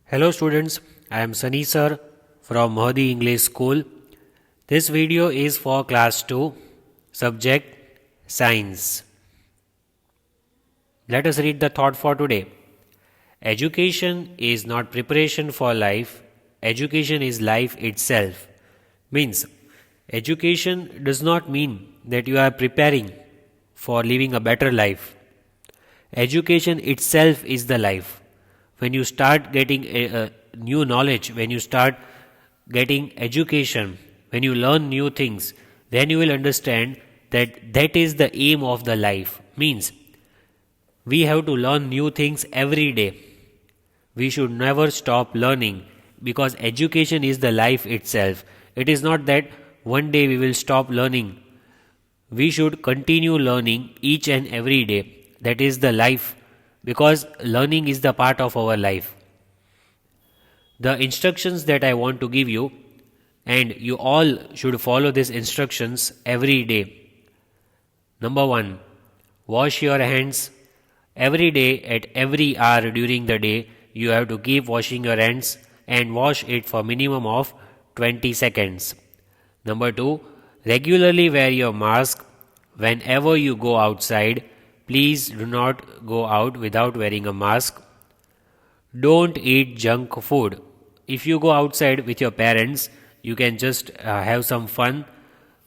Hello students, I am Sunny sir from Mahdi English School. This video is for class 2, subject science. Let us read the thought for today. Education is not preparation for life, education is life itself. Means, education does not mean that you are preparing for living a better life. Education itself is the life. When you start getting a new knowledge, when you start getting education, when you learn new things, then you will understand that that is the aim of the life. Means we have to learn new things every day. We should never stop learning because education is the life itself. It is not that one day we will stop learning. We should continue learning each and every day. That is the life because learning is the part of our life. The instructions that I want to give you, and you all should follow these instructions every day. Number 1, wash your hands. Every day at every hour during the day, you have to keep washing your hands and wash it for minimum of 20 seconds. Number 2, regularly wear your mask. Whenever you go outside, please do not go out without wearing a mask. Don't eat junk food. If you go outside with your parents, you can just have some fun,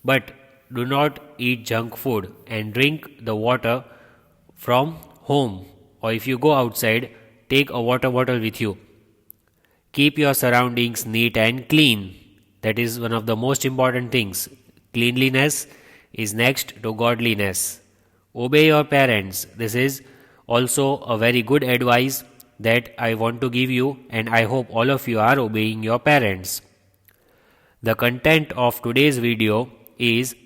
but do not eat junk food and drink the water from home. Or if you go outside, take a water bottle with you. Keep your surroundings neat and clean. That is one of the most important things. Cleanliness is next to godliness. Obey your parents. This is also a very good advice that I want to give you, and I hope all of you are obeying your parents. The content of today's video is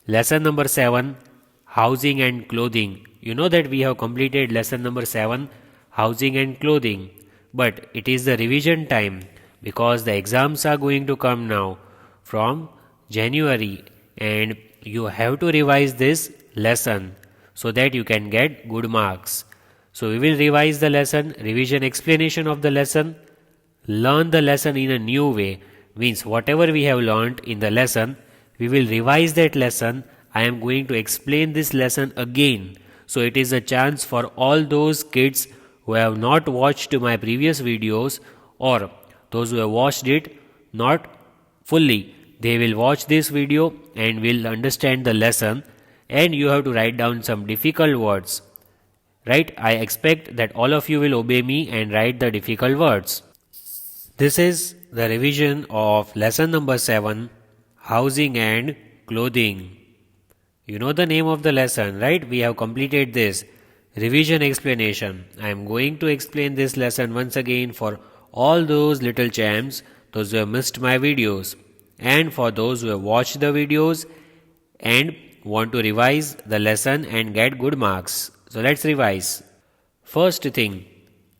lesson number 7, housing and clothing. You know that we have completed lesson number 7, housing and clothing, but it is the revision time because the exams are going to come now from January, and you have to revise this lesson so that you can get good marks. So we will revise the lesson, revision explanation of the lesson, learn the lesson in a new way. Means whatever we have learned in the lesson, we will revise that lesson. I am going to explain this lesson again. So it is a chance for all those kids who have not watched my previous videos, or those who have watched it not fully. They will watch this video and will understand the lesson, and you have to write down some difficult words. Right? I expect that all of you will obey me and write the difficult words. This is the revision of lesson number 7, housing and clothing. You know the name of the lesson, right? We have completed this. Revision explanation. I am going to explain this lesson once again for all those little champs, those who have missed my videos, and for those who have watched the videos and want to revise the lesson and get good marks. So let's revise. First thing,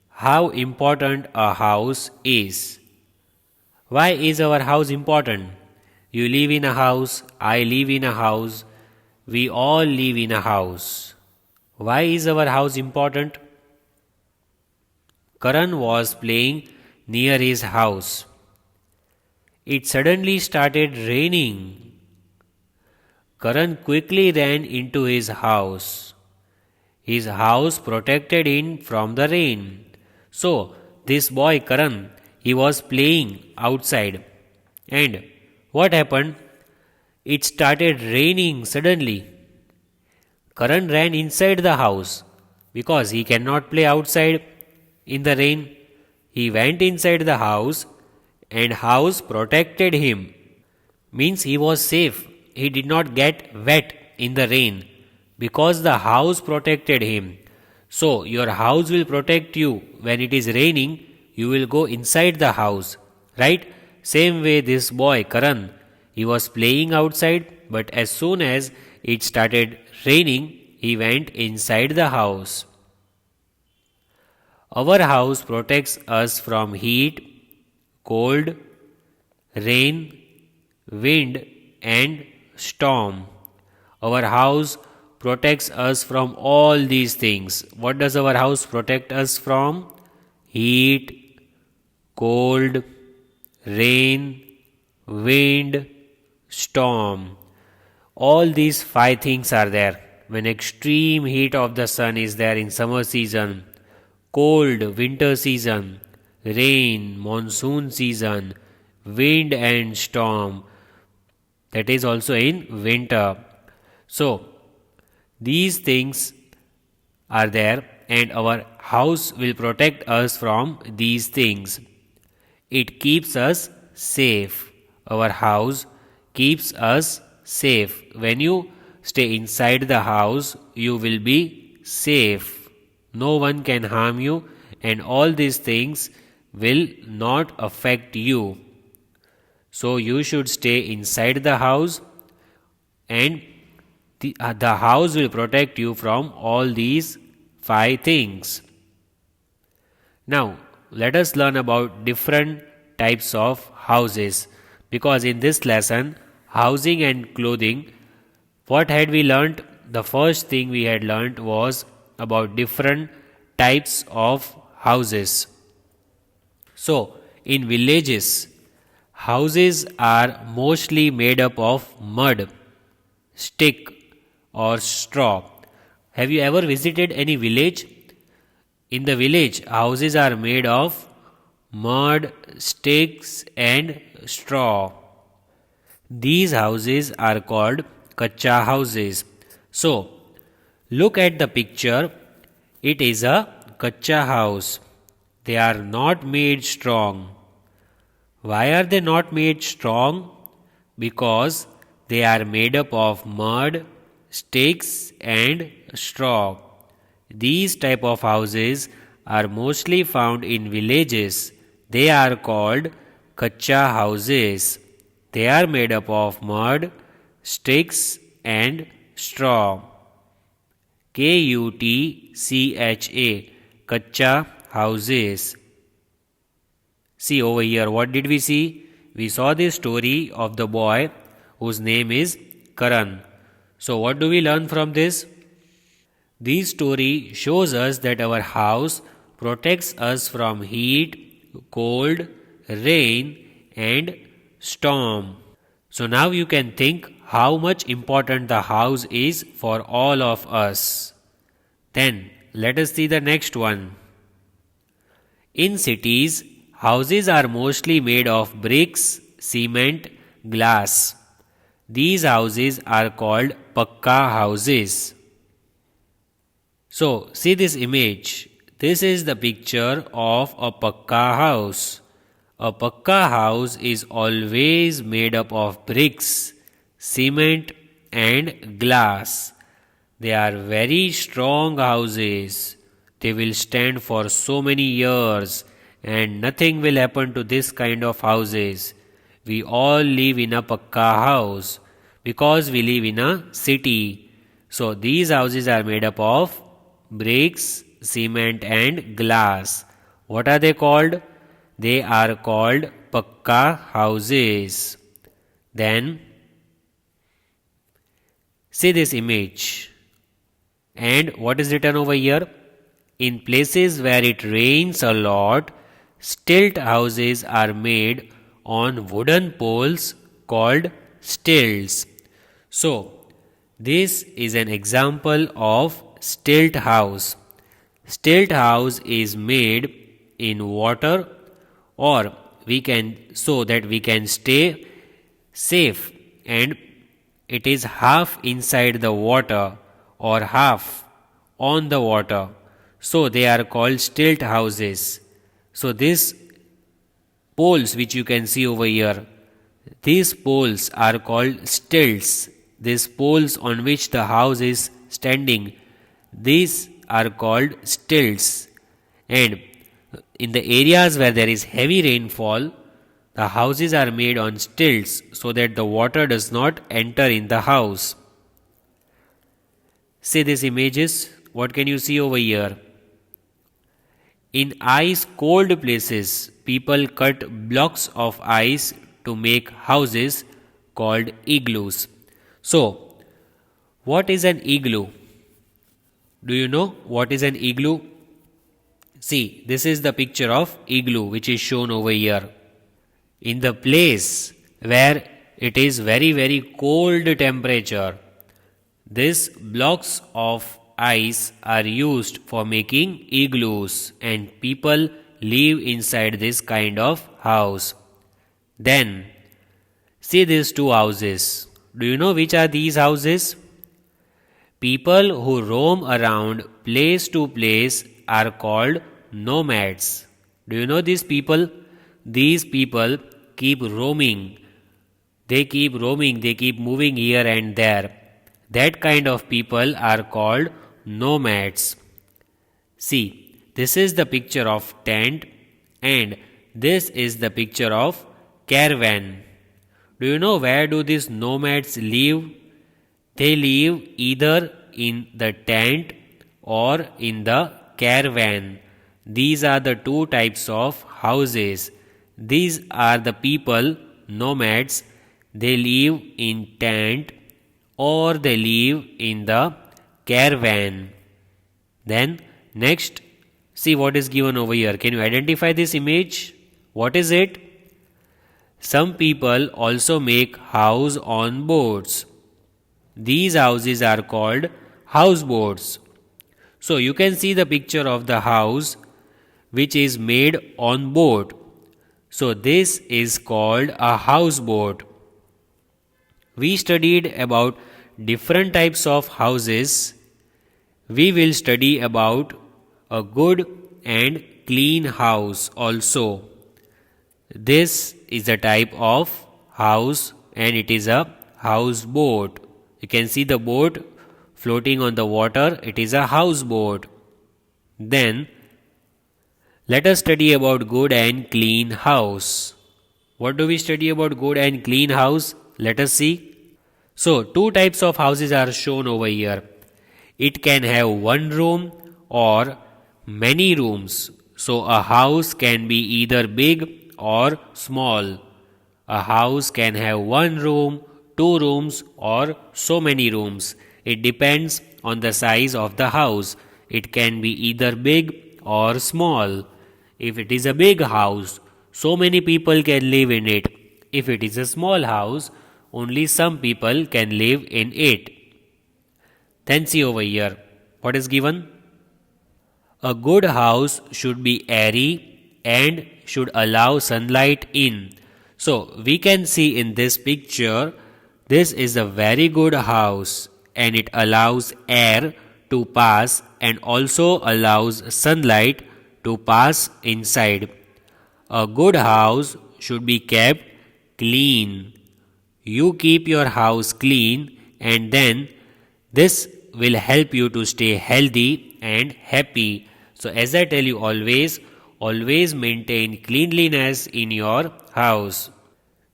how important a house is. Why is our house important? You live in a house, I live in a house, we all live in a house. Why is our house important? Karan was playing near his house. It suddenly started raining. Karan quickly ran into his house. His house protected him from the rain. So, this boy Karan, he was playing outside. And what happened? It started raining suddenly. Karan ran inside the house because he cannot play outside in the rain. He went inside the house and house protected him. Means he was safe. He did not get wet in the rain because the house protected him. So your house will protect you. When it is raining, you will go inside the house. Right? Same way this boy Karan, he was playing outside, but as soon as it started raining, he went inside the house. Our house protects us from heat, cold, rain, wind and storm. Our house protects us from all these things. What does our house protect us from? Heat, cold, rain, wind, storm. All these five things are there. When extreme heat of the sun is there in summer season, cold winter season, rain monsoon season, wind and storm, that is also in winter. So these things are there, and our house will protect us from these things. It keeps us safe. Our house keeps us safe. When you stay inside the house, you will be safe. No one can harm you, and all these things will not affect you. So you should stay inside the house, and the house will protect you from all these five things. Now, let us learn about different types of houses, because in this lesson, housing and clothing, what had we learnt? The first thing we had learnt was about different types of houses. So, in villages, houses are mostly made up of mud, stick, or straw. Have you ever visited any village? In the village, houses are made of mud, sticks, and straw. These houses are called kacha houses. So, look at the picture. It is a kacha house. They are not made strong. Why are they not made strong? Because they are made up of mud, sticks, and straw. These type of houses are mostly found in villages. They are called kacha houses. They are made up of mud, sticks, and straw. Kutcha, kacha houses. See over here, what did we see? We saw the story of the boy whose name is Karan. So what do we learn from this? This story shows us that our house protects us from heat, cold, rain, and storm. So now you can think how much important the house is for all of us. Then let us see the next one. In cities, houses are mostly made of bricks, cement, glass. These houses are called pakka houses. So, see this image. This is the picture of a pakka house. A pakka house is always made up of bricks, cement, and glass. They are very strong houses. They will stand for so many years, and nothing will happen to this kind of houses. We all live in a pakka house because we live in a city. So these houses are made up of bricks, cement, and glass. What are they called? They are called pakka houses. Then see this image. And what is written over here? In places where it rains a lot, stilt houses are made on wooden poles called stilts. So, this is an example of stilt house. Stilt house is made in water, or we can, so that we can stay safe, and it is half inside the water or half on the water. So they are called stilt houses. So these poles which you can see over here, these poles are called stilts. These poles on which the house is standing, these are called stilts. And in the areas where there is heavy rainfall, the houses are made on stilts so that the water does not enter in the house. See these images. What can you see over here? In ice cold places, people cut blocks of ice to make houses called igloos. So, what is an igloo? Do you know what is an igloo? See, this is the picture of igloo which is shown over here. In the place where it is very cold temperature, these blocks of ice are used for making igloos and people live inside this kind of house. Then, see these two houses. Do you know which are these houses? People who roam around place to place are called nomads. Do you know these people? These people keep roaming. They keep roaming, they keep moving here and there. That kind of people are called nomads. See, this is the picture of tent and this is the picture of caravan. Do you know where do these nomads live? They live either in the tent or in the caravan. These are the two types of houses. These are the people, nomads. They live in tent or they live in the caravan. Then next, see what is given over here. Can you identify this image? What is it? Some people also make house on boats. These houses are called houseboats. So you can see the picture of the house which is made on boat. So this is called a houseboat. We studied about different types of houses. We will study about a good and clean house also. This is a type of house and it is a houseboat. You can see the boat floating on the water. It is a houseboat. Then let us study about good and clean house. What do we study about good and clean house? Let us see. So, two types of houses are shown over here. It can have one room or many rooms. So, a house can be either big or small. A house can have one room, two rooms, or so many rooms. It depends on the size of the house. It can be either big or small. If it is a big house, so many people can live in it. If it is a small house, only some people can live in it. Then see over here. What is given? A good house should be airy and should allow sunlight in. So we can see in this picture, this is a very good house and it allows air to pass and also allows sunlight to pass inside. A good house should be kept clean. You keep your house clean and then this will help you to stay healthy and happy. So as I tell you always maintain cleanliness in your house.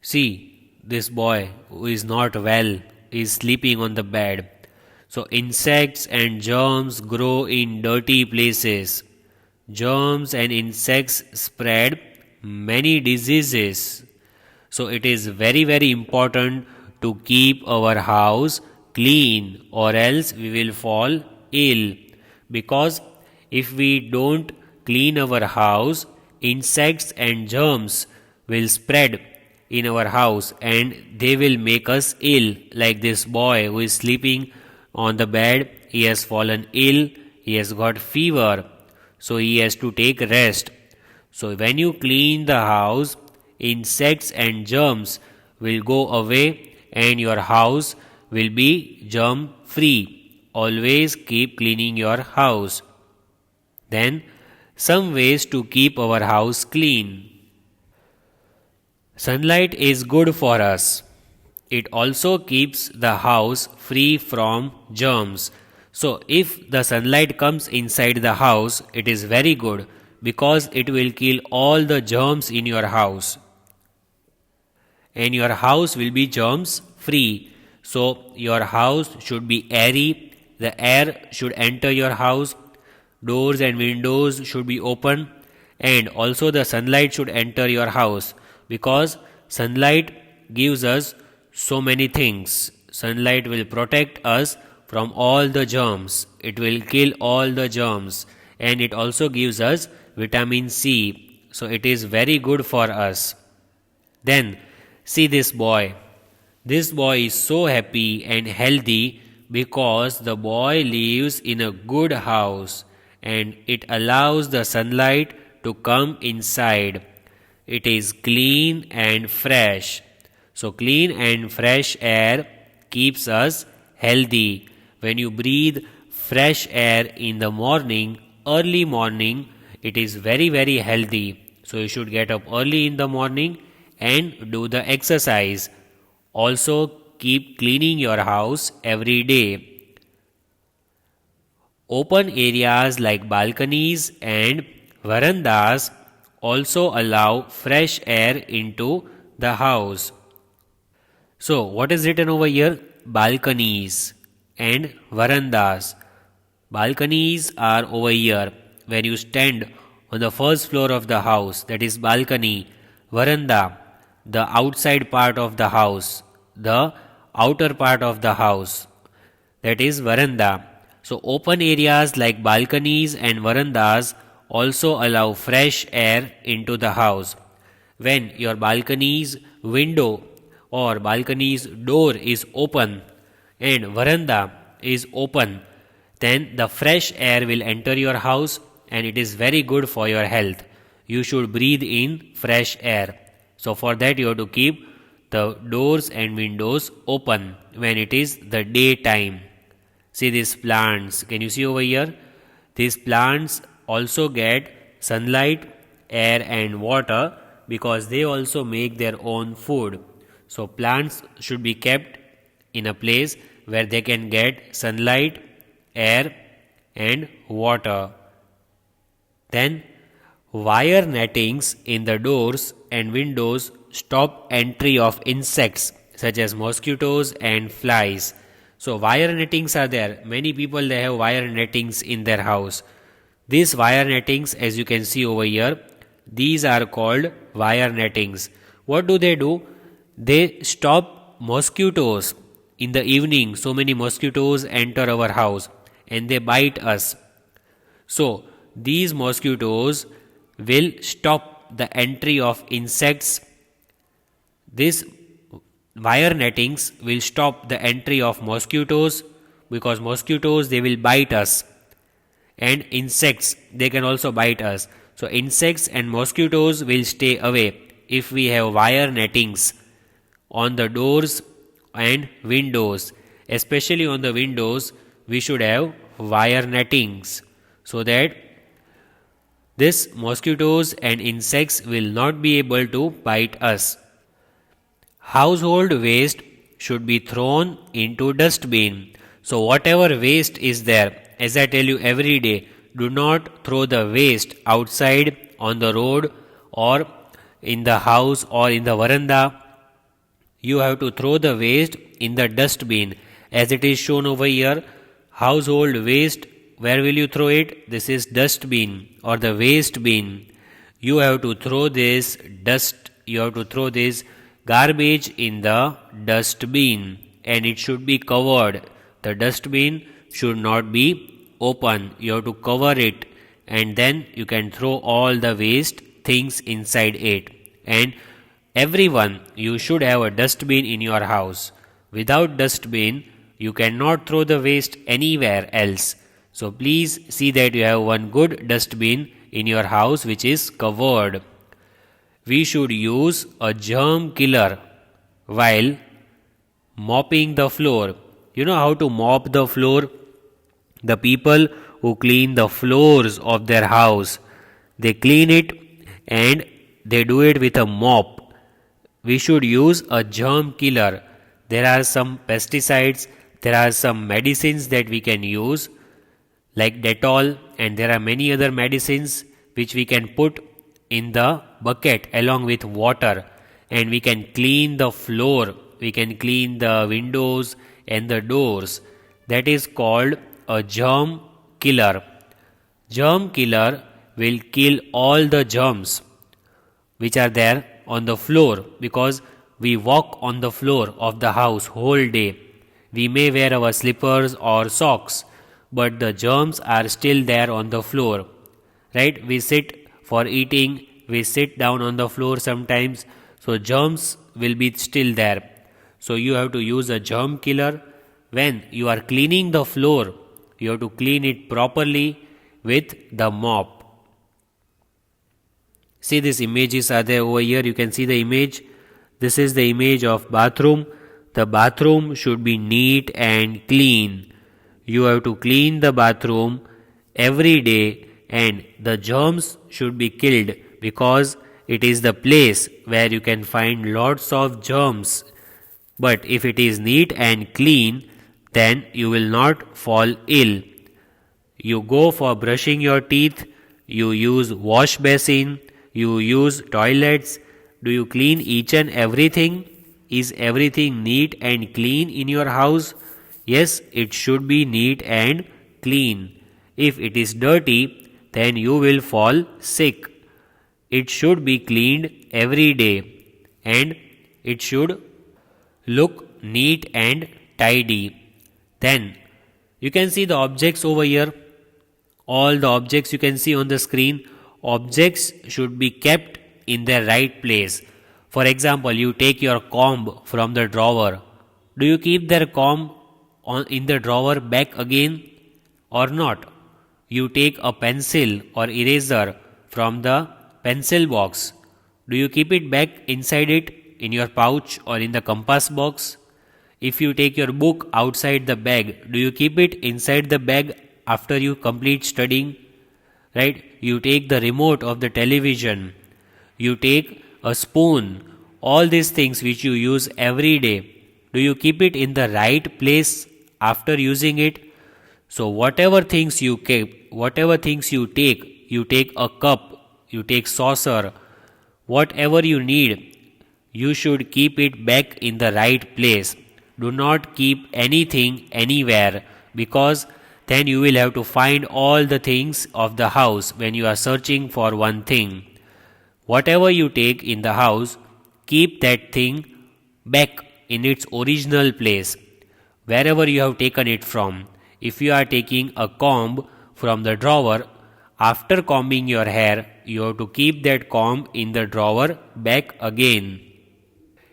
See, this boy who is not well is sleeping on the bed. So insects and germs grow in dirty places. Germs and insects spread many diseases. So it is very important to keep our house clean or else we will fall ill. Because if we don't clean our house, insects and germs will spread in our house and they will make us ill. Like this boy who is sleeping on the bed, he has fallen ill, he has got fever, so he has to take rest. So when you clean the house, insects and germs will go away and your house will be germ free. Always keep cleaning your house. Then some ways to keep our house clean. Sunlight is good for us. It also keeps the house free from germs. So if the sunlight comes inside the house, it is very good because it will kill all the germs in your house. And your house will be germs free. So your house should be airy. The air should enter your house. Doors and windows should be open. And also the sunlight should enter your house. Because sunlight gives us so many things. Sunlight will protect us from all the germs. It will kill all the germs. and it also gives us vitamin C. So it is very good for us. Then see this boy. This boy is so happy and healthy because the boy lives in a good house and it allows the sunlight to come inside. It is clean and fresh. So clean and fresh air keeps us healthy. When you breathe fresh air in the morning, early morning, it is very healthy. So you should get up early in the morning and do the exercise. Also keep cleaning your house every day. Open areas like balconies and verandas also allow fresh air into the house. So, what is written over here? Balconies and verandas. Balconies are over here where you stand on the first floor of the house, that is balcony. Veranda, the outside part of the house, the outer part of the house, that is veranda. So open areas like balconies and verandas also allow fresh air into the house. When your balcony's window or balcony's door is open and veranda is open, then the fresh air will enter your house and it is very good for your health. You should breathe in fresh air. So for that you have to keep the doors and windows open when it is the daytime. See these plants. Can you see over here? These plants also get sunlight, air and water because they also make their own food. So plants should be kept in a place where they can get sunlight, air and water. Then wire nettings in the doors and windows stop entry of insects such as mosquitoes and flies. So wire nettings are there. Many people they have wire nettings in their house. These wire nettings, as you can see over here, these are called wire nettings. What do? They stop mosquitoes. In the evening, so many mosquitoes enter our house and they bite us. So these mosquitoes will stop the entry of insects. These wire nettings will stop the entry of mosquitoes because mosquitoes they will bite us, and insects they can also bite us. So insects and mosquitoes will stay away if we have wire nettings on the doors and windows. Especially on the windows we should have wire nettings so that this mosquitoes and insects will not be able to bite us. Household waste should be thrown into dustbin. So whatever waste is there, as I tell you every day, do not throw the waste outside on the road or in the house or in the veranda. You have to throw the waste in the dustbin as it is shown over here. Household waste, where will you throw it? This is dustbin or the waste bin. You have to throw this garbage in the dustbin and it should be covered. The dustbin should not be open. You have to cover it and then you can throw all the waste things inside it. And everyone, you should have a dustbin in your house. Without dustbin, you cannot throw the waste anywhere else. So please see that you have one good dustbin in your house which is covered. We should use a germ killer while mopping the floor. You know how to mop the floor? The people who clean the floors of their house, they clean it and they do it with a mop. We should use a germ killer. There are some pesticides, there are some medicines that we can use like Dettol, and there are many other medicines which we can put in the bucket along with water and we can clean the floor, we can clean the windows and the doors. That is called a germ killer. Germ killer will kill all the germs which are there on the floor because we walk on the floor of the house whole day. We may wear our slippers or socks, but the germs are still there on the floor, right? We sit for eating, we sit down on the floor sometimes, so germs will be still there. So you have to use a germ killer. When you are cleaning the floor, you have to clean it properly with the mop. See, these images are there over here. You can see the image. This is the image of bathroom. The bathroom should be neat and clean. You have to clean the bathroom every day, and the germs should be killed because it is the place where you can find lots of germs. But if it is neat and clean, then you will not fall ill. You go for brushing your teeth, you use wash basin, you use toilets. Do you clean each and everything? Is everything neat and clean in your house? Yes, it should be neat and clean. If it is dirty, then you will fall sick. It should be cleaned every day and it should look neat and tidy. Then you can see the objects over here. All the objects you can see on the screen. Objects should be kept in their right place. For example, you take your comb from the drawer. Do you keep their comb in the drawer back again or not? You take a pencil or eraser from the pencil box. Do you keep it back inside it in your pouch or in the compass box? If you take your book outside the bag, do you keep it inside the bag after you complete studying? Right? You take the remote of the television. You take a spoon. All these things which you use every day. Do you keep it in the right place after using it? So whatever things you keep, whatever things you take a cup, you take saucer, whatever you need, you should keep it back in the right place. Do not keep anything anywhere, because then you will have to find all the things of the house when you are searching for one thing. Whatever you take in the house, keep that thing back in its original place, wherever you have taken it from. If you are taking a comb from the drawer, after combing your hair, you have to keep that comb in the drawer back again.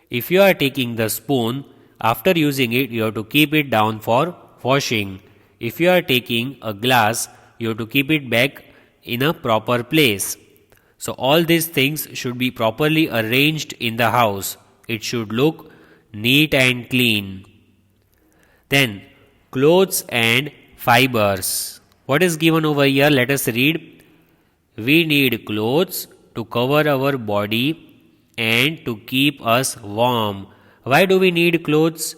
If you are taking the spoon, after using it, you have to keep it down for washing. If you are taking a glass, you have to keep it back in a proper place. So all these things should be properly arranged in the house. It should look neat and clean. Then, clothes and fibers. What is given over here? Let us read. We need clothes to cover our body and to keep us warm. Why do we need clothes?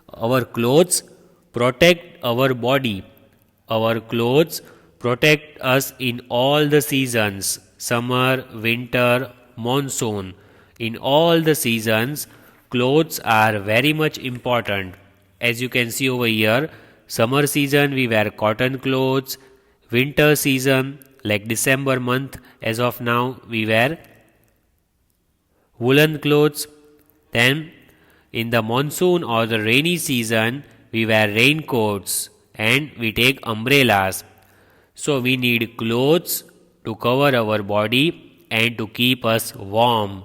Our clothes protect our body. Our clothes protect us in all the seasons. Summer, winter, monsoon. In all the seasons, clothes are very much important. As you can see over here, summer season we wear cotton clothes. Winter season, like December month, as of now, we wear woolen clothes. Then in the monsoon or the rainy season, we wear raincoats and we take umbrellas. So we need clothes to cover our body and to keep us warm.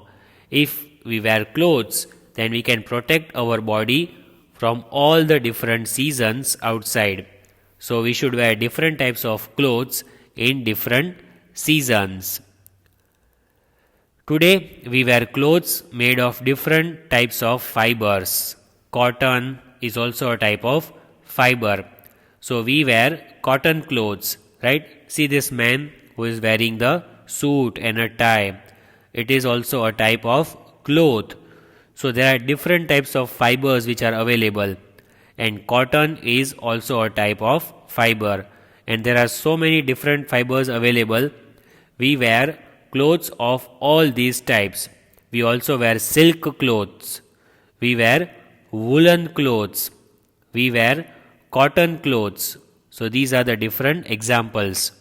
If we wear clothes, then we can protect our body from all the different seasons outside. So we should wear different types of clothes in different seasons. Today we wear clothes made of different types of fibers. Cotton is also a type of fiber. So we wear cotton clothes, right? See this man who is wearing the suit and a tie. It is also a type of cloth. So there are different types of fibers which are available. And cotton is also a type of fiber. And there are so many different fibers available. We wear clothes of all these types. We also wear silk clothes. We wear woolen clothes. We wear cotton clothes. So these are the different examples.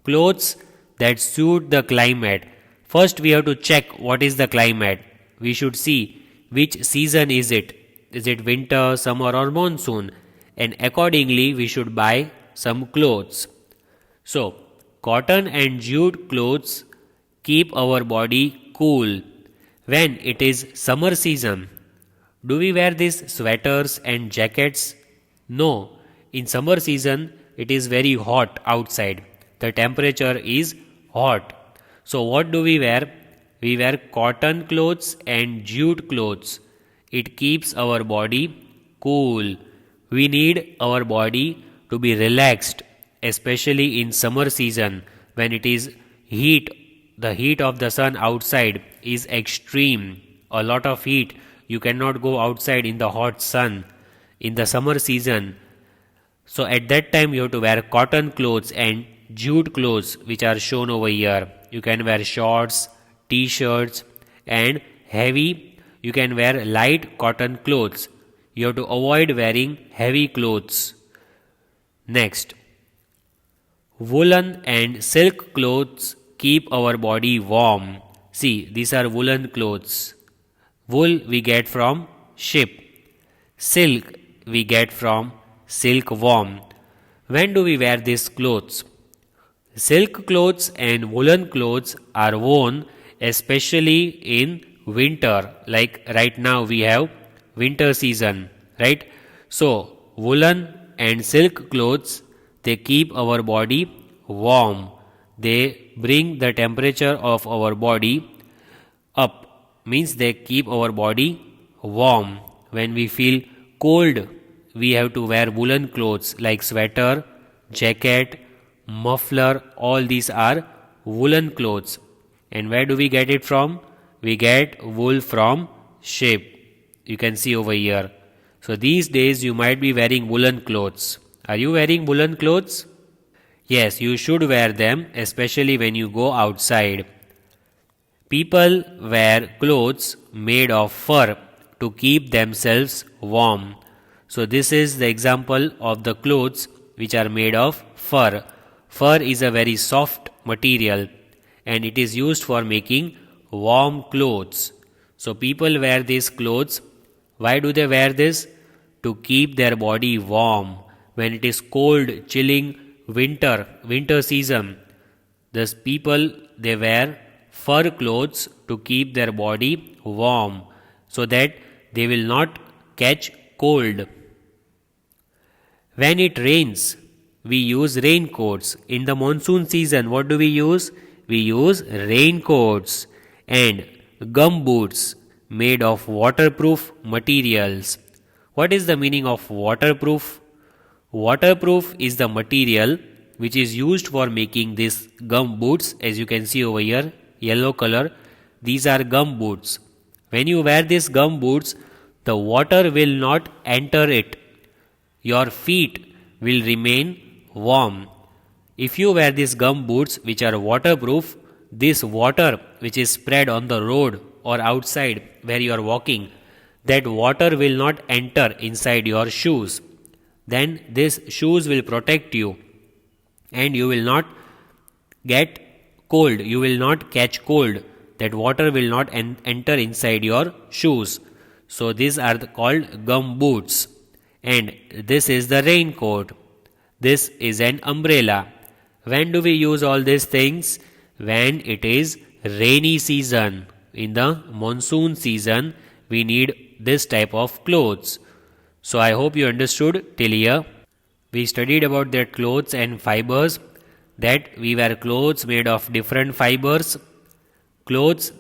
Clothes that suit the climate. First we have to check what is the climate. We should see which season is it. Is it winter, summer or monsoon? and accordingly we should buy some clothes. So, cotton and jute clothes keep our body cool when it is summer season. Do we wear these sweaters and jackets? No. In summer season, it is very hot outside. The temperature is hot. So, what do we wear? We wear cotton clothes and jute clothes. It keeps our body cool. We need our body to be relaxed, especially in summer season when it is heat. The heat of the sun outside is extreme. A lot of heat. You cannot go outside in the hot sun in the summer season. So at that time you have to wear cotton clothes and jute clothes, which are shown over here. You can wear shorts, t-shirts, and heavy. You can wear light cotton clothes. You have to avoid wearing heavy clothes. Next, woolen and silk clothes keep our body warm. See, these are woolen clothes. Wool we get from sheep. Silk we get from silkworm. When do we wear these clothes? Silk clothes and woolen clothes are worn especially in winter. Like right now we have winter season, right? So, woolen and silk clothes, they keep our body warm. They bring the temperature of our body up. Means they keep our body warm. When we feel cold, we have to wear woolen clothes like sweater, jacket, muffler. All these are woolen clothes. And where do we get it from? We get wool from sheep. You can see over here. So these days you might be wearing woolen clothes. Are you wearing woolen clothes? Yes, you should wear them, especially when you go outside. People wear clothes made of fur to keep themselves warm. So this is the example of the clothes which are made of fur. Fur is a very soft material and it is used for making warm clothes. So people wear these clothes. Why do they wear this? To keep their body warm. When it is cold, chilling winter season, these people, they wear fur clothes to keep their body warm so that they will not catch cold. When it rains, we use raincoats. In the monsoon season, what do we use? We use raincoats and gumboots made of waterproof materials. What is the meaning of waterproof? Waterproof is the material which is used for making these gum boots. As you can see over here, yellow color, these are gum boots. When you wear these gum boots, the water will not enter it. Your feet will remain warm. If you wear these gum boots which are waterproof, this water which is spread on the road or outside where you are walking, that water will not enter inside your shoes. Then these shoes will protect you and you will not get cold, you will not catch cold. That water will not enter inside your shoes. So these are called gum boots. And this is the raincoat. This is an umbrella. When do we use all these things? When it is rainy season. In the monsoon season, we need this type of clothes. So I hope you understood till here. We studied about their clothes and fibers, that we wear clothes made of different fibers. Clothes,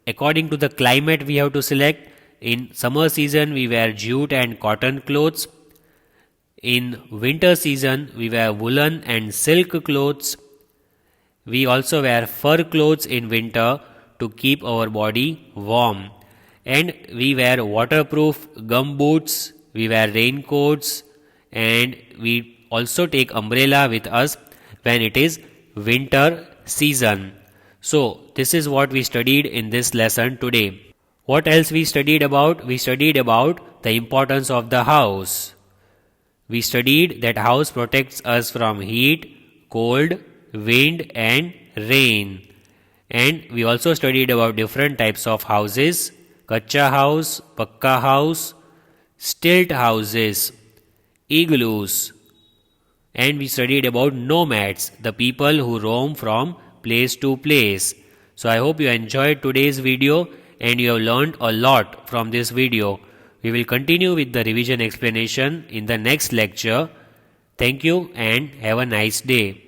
according to the climate we have to select. In summer season, we wear jute and cotton clothes. In winter season, we wear woolen and silk clothes. We also wear fur clothes in winter to keep our body warm. And we wear waterproof gum boots, we wear raincoats, and we also take umbrella with us when it is winter season. So, this is what we studied in this lesson today. What else we studied about? We studied about the importance of the house. We studied that house protects us from heat, cold, wind and rain. And we also studied about different types of houses: kacha house, pakka house, stilt houses. igloos. And we studied about nomads, the people who roam from place to place. So I hope you enjoyed today's video and you have learned a lot from this video. We will continue with the revision explanation in the next lecture. Thank you and have a nice day.